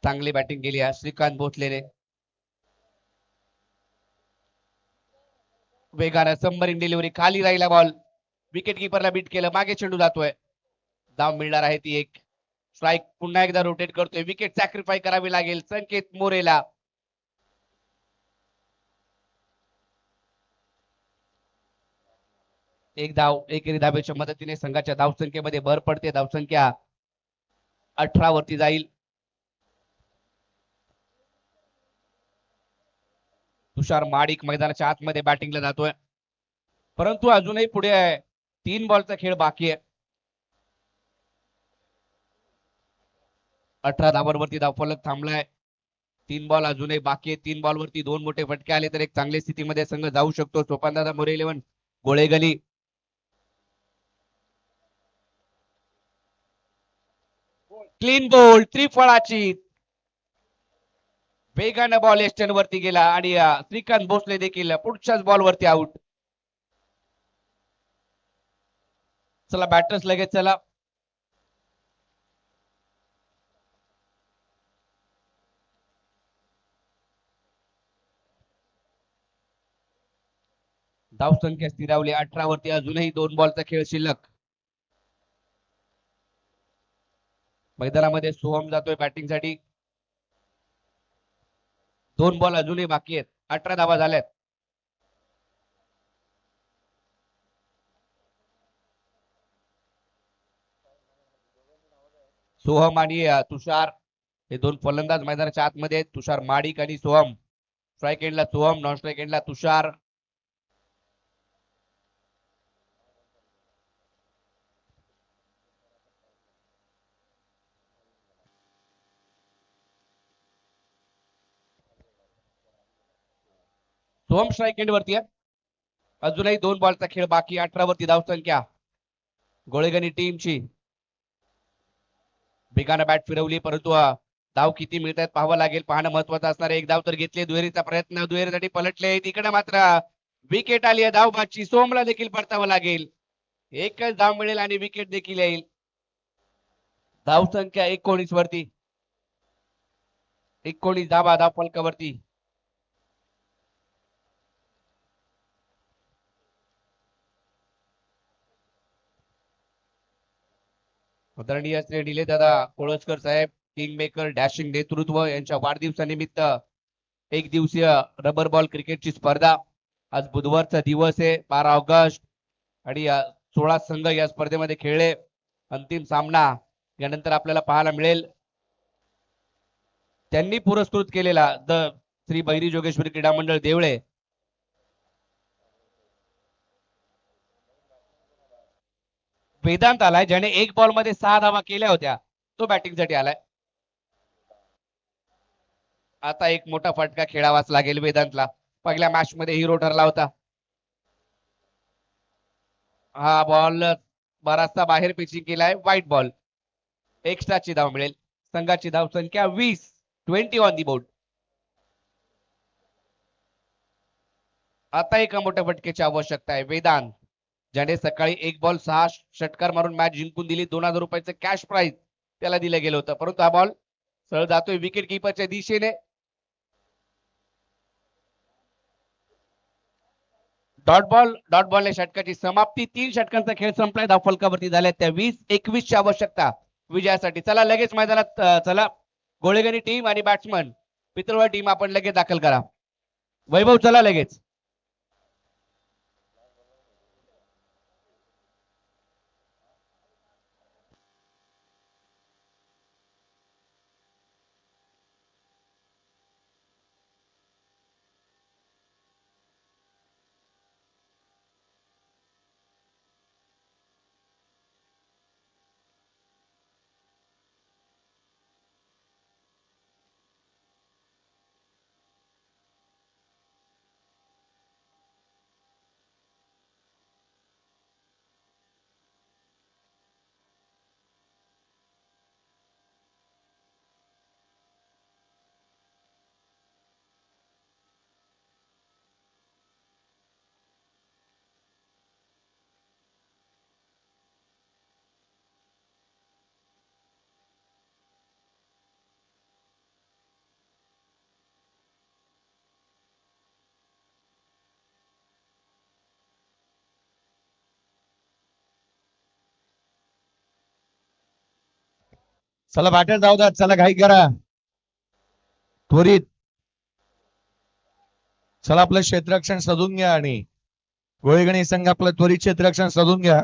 चांगली बॅटिंग केली आहे श्रीकांत भोसलेने. वेगानं सबमरीन डिलिव्हरी, खाली राहिला बॉल. विकेट किपरला बीट केलं. मागे चेंडू जातोय. धाव मिळणार आहे ती 1. स्ट्राईक पुन्हा एकदा रोटेट करतोय. विकेट सॅक्रिफाय करावी लागेल संकेत मोरेला. एक धाव एकेरी धावेच्या मदतीने संघाच्या धावसंख्येमध्ये भर पडते. धावसंख्या 18 वरती जाईल. तुषार माडिक मैदानाच्या आतमध्ये बॅटिंगला जातोय, परंतु अजूनही पुढे 3 बॉलचा खेळ बाकी आहे. 18 धावांवरती धावफलक थांबलाय. 3 बॉल अजूनही बाकी आहे. 3 बॉलवरती 2 मोठे फटके आले तर एक चांगल्या स्थितीमध्ये संघ जाऊ शकतो. सोपानदादा मोरे 11 गोळेगली. क्लीन बोल्ड त्रिफळाची. वेगानं बॉल एस्टन वरती गेला आणि श्रीकांत भोसले देखील पुढच्याच बॉल वरती आउट. चला बॅटर्स लगेच चला. धावसंख्या स्थिरावली 18 वरती. अजूनही 2 बॉलचा खेळ शिल्लक. मैदानामध्ये सोहम जातोय बॅटिंग साठी. 2 बॉल अजूनही बाकी आहेत. 18 धावा झाल्यात. सोहम आणि तुषार हे 2 फलंदाज मैदानाच्या आतमध्ये आहेत. तुषार माडिक आणि सोहम. स्ट्राईक एंडला सोहम, नॉन स्ट्राईक एंडला तुषार. सोहम स्ट्राईक एंड वरती आहे. अजूनही 2 बॉलचा खेळ बाकी. 18 वरती धावसंख्या गोळेगणी टीमची. बेगानं बॅट फिरवली, परंतु धाव किती मिळत आहेत पाहावं लागेल. पाहणं महत्वाचं असणार. एक धाव तर घेतले. दुहेरीचा प्रयत्न, दुहेरीसाठी पलटले. तिकडे मात्र विकेट आली आहे धावबादची. सोहमला देखील परतावं लागेल. एकच धाव मिळेल आणि विकेट देखील येईल. धावसंख्या 19 वरती. 19 धावा धाव फलकावरती. आदरणीय श्री निलेदादा कोळसकर साहेब, किंग मेकर डॅशिंग नेतृत्व यांच्या वाढदिवसानिमित्त 1 दिवसीय रबर बॉल क्रिकेटची स्पर्धा. आज बुधवारचा दिवस आहे 12 ऑगस्ट आणि 16 संघ या स्पर्धेमध्ये खेळले. अंतिम सामना यानंतर आपल्याला पाहायला मिळेल. त्यांनी पुरस्कृत केलेला श्री बैरी जोगेश्वरी क्रीडा मंडळ देवळे वेदांत आलाय, ज्याने 1 बॉल मध्ये 6 धावा केल्या होत्या. तो बॅटिंग साठी आलाय. आता एक मोठा फटका खेळावाच लागेल वेदांतला. पहिल्या मॅच मध्ये हिरो ठरला होता. हा बॉल बराचसा बाहेर पिचिंग केलाय. White ball. एक्स्ट्राची धाव मिळेल. संघाची धाव संख्या 20 ऑन दी बोर्ड. आता एका मोठ्या फटकेची आवश्यकता आहे. वेदांत, ज्याने सकाळी 1 बॉल 6 षटकार मारून मॅच जिंकून दिली. 2000 रुपयाचं कॅश प्राइज त्याला दिलं गेलं होतं, परंतु हा बॉल सरळ जातोय विकेट किपरच्या दिशेने. डॉट बॉलने षटकाची समाप्ती. 3 षटकांचा खेळ संपलाय. धाव फलकावरती झाल्या त्या 20-21 ची आवश्यकता विजयासाठी. चला लगेच मैदानात चला. गोळेगणी टीम आणि बॅट्समन पितळवाडी टीम आपण लगेच दाखल करा. वैभव चला लगेच. चला बॅटर जाऊ द्या. चला घाई करा त्वरित. चला आपलं क्षेत्ररक्षण सजून घ्या आणि गोळेगणी संघ आपलं त्वरित क्षेत्ररक्षण सजून घ्या.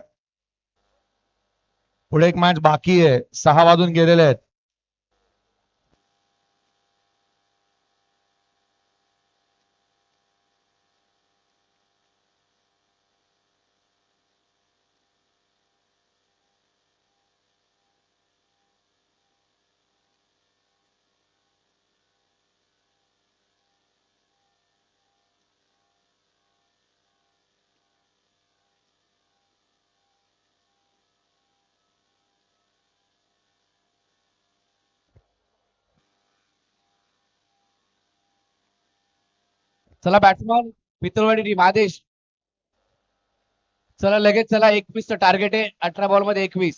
पुढे एक मॅच बाकी आहे. 6 वाजून गेलेले आहेत. चला बॅट्समन पितळवाडी टीम आदेश. चला लगेच चला. 21 चं टार्गेट आहे. 18 बॉल मध्ये 21.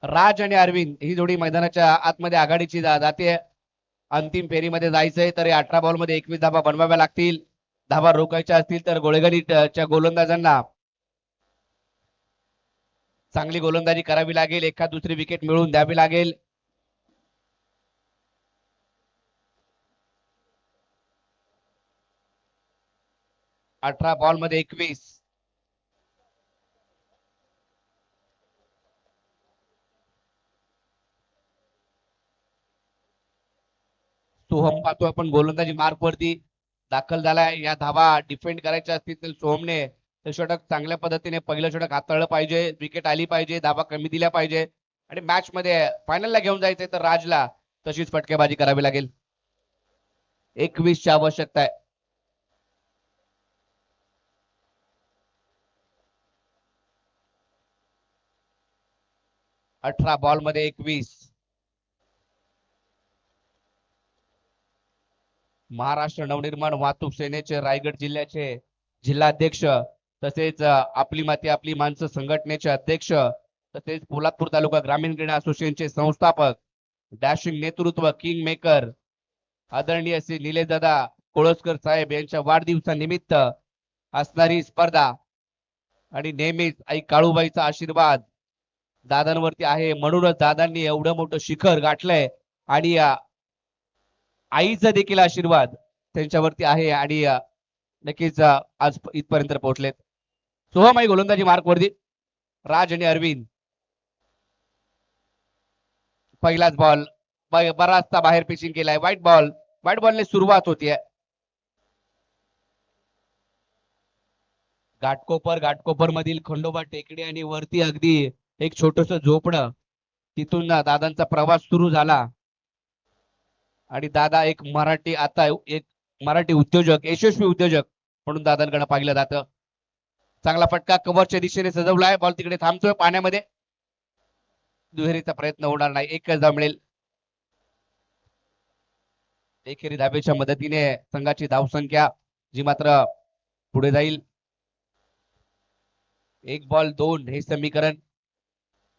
राज आणि अरविंद ही जोडी मैदानाच्या आतमध्ये आघाडीची जाते. अंतिम फेरीमध्ये जायचंय तर 18 बॉल मध्ये 21 धाबा बनवाव्या लागतील. धाबा रोखायच्या असतील तर गोळेगणीच्या गोलंदाजांना चांगली गोलंदाजी करावी लागेल. एखाद दुसरी विकेट मिळवून द्यावी लागेल. अठरा बॉल मध्ये 21. सोहम पाहतो आपण गोलंदाजी मार्क वरती दाखल झालाय. या धावा डिफेंड करायच्या असतील तर सोहमने ते षटक चांगल्या पद्धतीने पहिलं षटक हाताळलं पाहिजे. विकेट आली पाहिजे. धावा कमी दिल्या पाहिजे आणि मॅच मध्ये फायनलला घेऊन जायचंय तर राजला तशीच फटकेबाजी करावी लागेल. 21 ची आवश्यकता आहे. 18 बॉल मध्ये 21. महाराष्ट्र नवनिर्माण वाहतूक सेनेचे रायगड जिल्ह्याचे जिल्हाध्यक्ष तसेच आपली माती आपली माणसं संघटनेचे अध्यक्ष तसेच पोलादपूर तालुका ग्रामीण क्रीडा असोसिएशनचे संस्थापक डॅशिंग नेतृत्व किंग मेकर आदरणीय श्री निलेशदादा कोळसकर साहेब यांच्या वाढदिवसानिमित्त असणारी स्पर्धा आणि नेहमीच आई काळूबाईचा आशीर्वाद दादांवरती आहे. म्हणूनच दादांनी एवढं मोठं शिखर गाठलंय आणि आईचा देखील आशीर्वाद त्यांच्यावरती आहे आणि नक्कीच आज इथपर्यंत पोहोचलेत. सोहमाई गोलंदाजी मार्क वरती. राज आणि अरविंद. पहिलाच बॉल बराचसा बाहेर पिचिंग केलाय. व्हाईट बॉलने सुरुवात होतीये. घाटकोपर मधील खंडोबा टेकडी आणि वरती अगदी एक छोटस झोपडं तिथून दादांचा प्रवास सुरू झाला आणि दादा एक मराठी उद्योजक यशस्वी उद्योजक म्हणून दादांकडे पाहिलं जातं. चांगला फटका कव्हरच्या दिशेने सजवलाय. बॉल तिकडे थांबतोय पाण्यामध्ये. दुहेरीचा प्रयत्न होणार नाही. एकच धाव मिळेल. एकेरी धाबेच्या मदतीने संघाची धावसंख्या जी मात्र पुढे जाईल. 1 बॉल 2 हे समीकरण.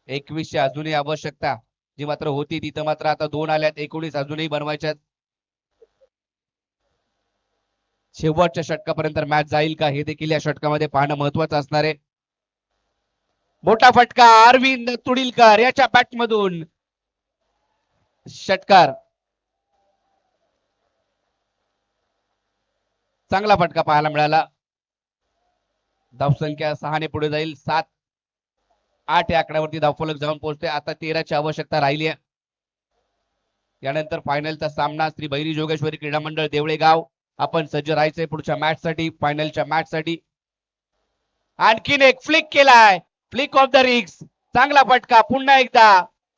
21 ची अजूनही आवश्यकता जी मात्र होती तिथं मात्र आता 2 आल्यात. 19 अजूनही बनवायच्यात. शेवटच्या षटकापर्यंत मॅच जाईल का हे देखील या षटकामध्ये पाहणं महत्वाचं असणार आहे. मोठा फटका अरविंद तुडीलकर याच्या बॅट मधून षटकार. चांगला फटका पाहायला मिळाला. धावसंख्या 6 ने पुढे जाईल. 7-8 या आकड्यावरती धावफलक जाऊन पोहोचते. आता 13 ची आवश्यकता राहिली आहे. यानंतर फायनलचा सामना श्री भैरी जोगेश्वरी क्रीडा मंडळ देवळेगाव. आपण सज्ज राहायचंय पुढच्या मॅच साठी, फायनलच्या मॅच साठी. आणखीन एक फ्लिक केलाय, फ्लिक ऑफ द रिग्स. चांगला फटका पुन्हा एकदा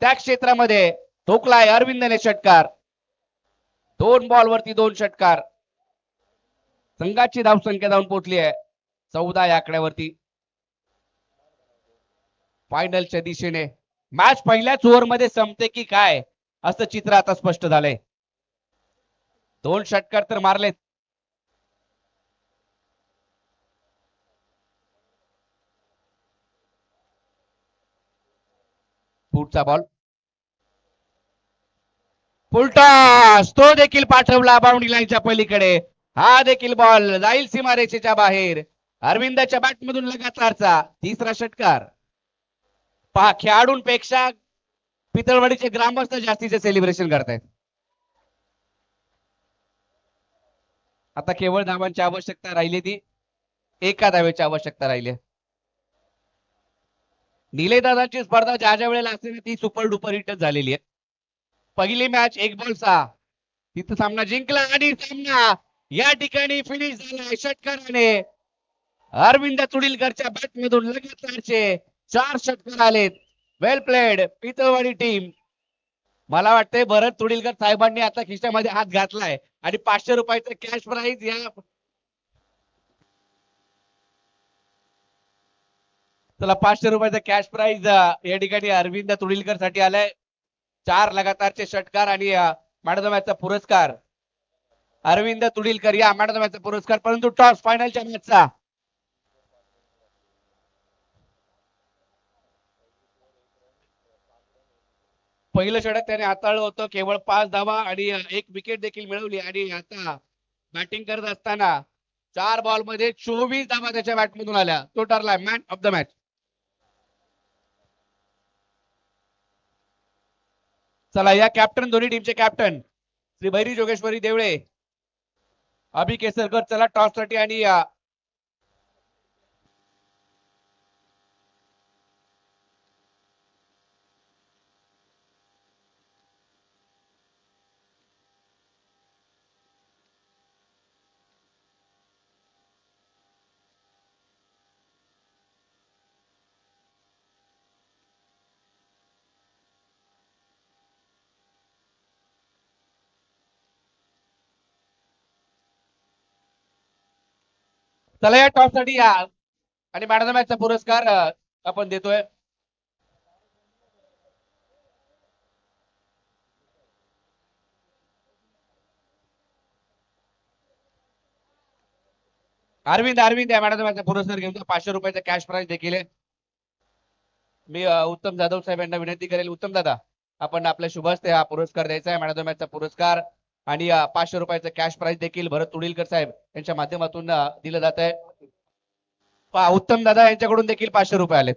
त्या क्षेत्रामध्ये ठोकलाय अरविंदने षटकार. 2 बॉल वरती 2 षटकार. संघाची धावसंख्या जाऊन पोहोचली आहे 14 या आकड्यावरती. फायनलच्या दिशेने मॅच पहिल्याच ओव्हर मध्ये संपते की काय असं चित्र आता स्पष्ट झालंय. 2 षटकार तर मारलेत. पुढचा बॉल फुलटॉस, तो देखील पाठवला बाउंड्री लाईनच्या पलीकडे. हा देखील बॉल जाईल सीमारेषेच्या बाहेर. अरविंदाच्या बॅट मधून लगातारचा 3रा षटकार. पहा, खेळाडूंपेक्षा पितळवाडीचे ग्रामस्थ जास्तीचे सेलिब्रेशन करतायत. आता केवळ धावांची आवश्यकता राहिली, ती एका धावेची आवश्यकता राहिली. निलेदादांची स्पर्धा ज्या ज्या वेळेला असते ती सुपर डुपर हिटच झालेली आहे. पहिली मॅच 1 बॉल 6, तिथं सामना जिंकला आणि सामना या ठिकाणी फिनिश झाला षटकाराने. अरविंद तुडीलकरच्या बॅट मधून लगातारचे 4 षटकार आलेत. वेल प्लेड पितळवाडी टीम. मला वाटतंय भरत तुडीलकर साहेबांनी आता खिशामध्ये हात घातलाय आणि 500 रुपयाचं कॅश प्राइज या चला 500 रुपयाचं कॅश प्राइज या ठिकाणी अरविंद तुडीलकर साठी आलाय. 4 लगातारचे षटकार आणि मॅन ऑफ द मॅचचा पुरस्कार. अरविंद तुडीलकर या मॅन ऑफ द मॅचचा पुरस्कार. परंतु टॉस फायनलच्या मॅचचा पहिलं षटक त्याने हाताळलं होतं. केवळ 5 धावा आणि 1 विकेट देखील मिळवली. आणि आता बॅटिंग करत असताना 4 बॉल मध्ये 24 धावा त्याच्या बॅट मधून आल्या. तो ठरलाय मॅन ऑफ द मॅच. चला, या कॅप्टन, दोन्ही टीमचे कॅप्टन श्री भैरी जोगेश्वरी देवळे, अभि केसरकर, चला टॉस साठी आणि चला या टॉस साठी या आणि मॅन ऑफ द मॅचचा पुरस्कार आपण देतोय. अरविंद या मॅन ऑफ द मॅचचा पुरस्कार घेऊन 500 रुपयाचा कॅश प्राइज देखील आहे. मी उत्तम जाधव साहेब यांना विनंती करेल, उत्तम दादा आपण आपल्या शुभ हस्ते हा पुरस्कार द्यायचा आहे, मॅन ऑफ द मॅचचा पुरस्कार आणि 500 रुपयाचा कॅश प्राइज देखील भरत तुडीलकर साहेब यांच्या माध्यमातून दिलं जात आहे. उत्तम दादा यांच्याकडून देखील 500 रुपये आलेत.